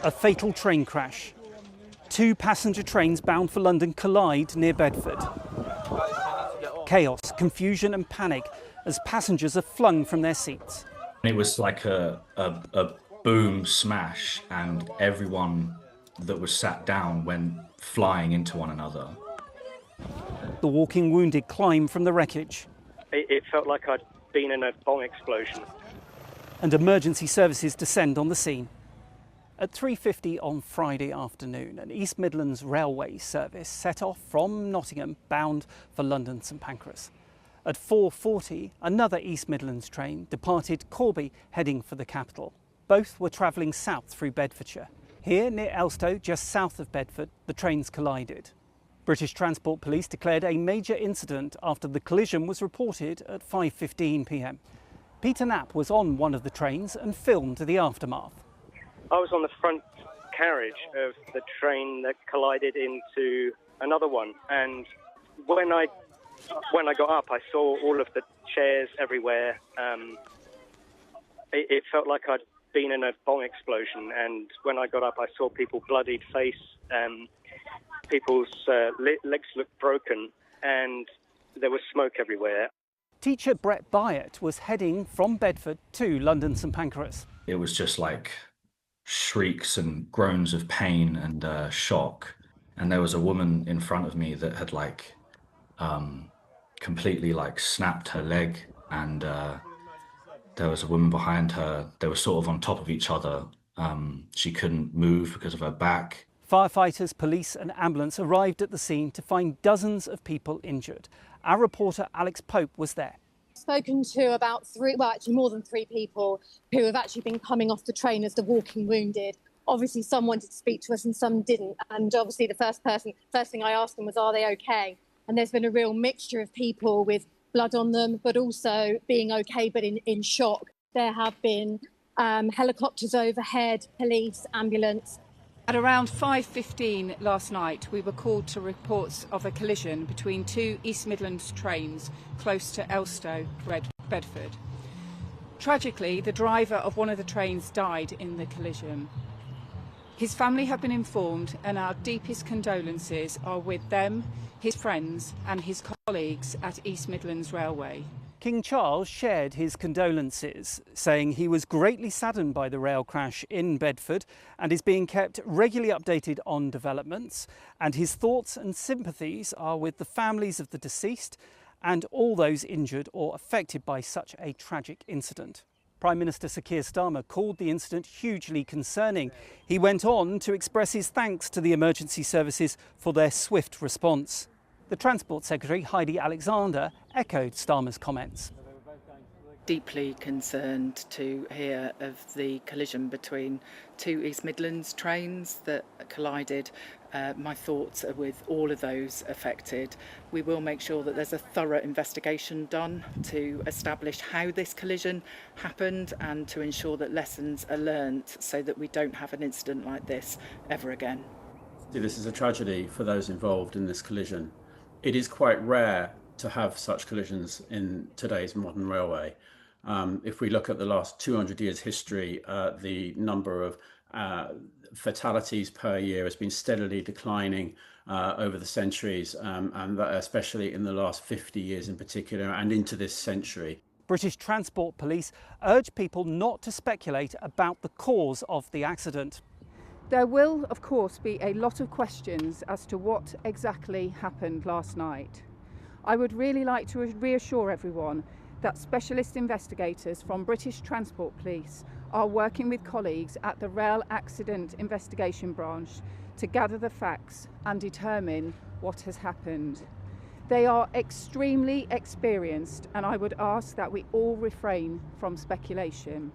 A fatal train crash. Two passenger trains bound for London collide near Bedford. Chaos, confusion and panic as passengers are flung from their seats. It was like a boom smash, and everyone that was sat down went flying into one another. The walking wounded climb from the wreckage. It felt like I'd been in a bomb explosion. And emergency services descend on the scene. At 3:50 on Friday afternoon, an East Midlands railway service set off from Nottingham bound for London St Pancras. At 4:40, another East Midlands train departed Corby, heading for the capital. Both were travelling south through Bedfordshire. Here, near Elstow, just south of Bedford, the trains collided. British Transport Police declared a major incident after the collision was reported at 5:15 p.m. Peter Knapp was on one of the trains and filmed the aftermath. I was on the front carriage of the train that collided into another one, and when I got up, I saw all of the chairs everywhere. It felt like I'd been in a bomb explosion, and when I got up, I saw people bloodied face, people's legs looked broken, and there was smoke everywhere. Teacher Brett Byatt was heading from Bedford to London St Pancras. It was just like shrieks and groans of pain and shock. And there was a woman in front of me that had completely snapped her leg, and there was a woman behind her. They were sort of on top of each other. She couldn't move because of her back. Firefighters, police and ambulance arrived at the scene to find dozens of people injured. Our reporter Alex Pope was there. Spoken to about more than three people who have actually been coming off the train as the walking wounded. Obviously some wanted to speak to us and some didn't, and obviously the first thing I asked them was, are they okay? And there's been a real mixture of people with blood on them, but also being okay but in shock. There have been helicopters overhead, police, ambulance. At around 5:15 last night, we were called to reports of a collision between two East Midlands trains close to Elstow, Bedford. Tragically, the driver of one of the trains died in the collision. His family have been informed, and our deepest condolences are with them, his friends and his colleagues at East Midlands Railway. King Charles shared his condolences, saying he was greatly saddened by the rail crash in Bedford and is being kept regularly updated on developments, and his thoughts and sympathies are with the families of the deceased and all those injured or affected by such a tragic incident. Prime Minister Sir Keir Starmer called the incident hugely concerning. He went on to express his thanks to the emergency services for their swift response. The Transport Secretary, Heidi Alexander, echoed Starmer's comments. Deeply concerned to hear of the collision between two East Midlands trains that collided. My thoughts are with all of those affected. We will make sure that there's a thorough investigation done to establish how this collision happened and to ensure that lessons are learnt so that we don't have an incident like this ever again. This is a tragedy for those involved in this collision. It is quite rare to have such collisions in today's modern railway. If we look at the last 200 years history, the number of fatalities per year has been steadily declining over the centuries, and that especially in the last 50 years in particular and into this century. British Transport Police urge people not to speculate about the cause of the accident. There will, of course, be a lot of questions as to what exactly happened last night. I would really like to reassure everyone that specialist investigators from British Transport Police are working with colleagues at the Rail Accident Investigation Branch to gather the facts and determine what has happened. They are extremely experienced, and I would ask that we all refrain from speculation.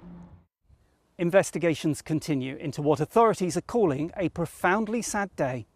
Investigations continue into what authorities are calling a profoundly sad day.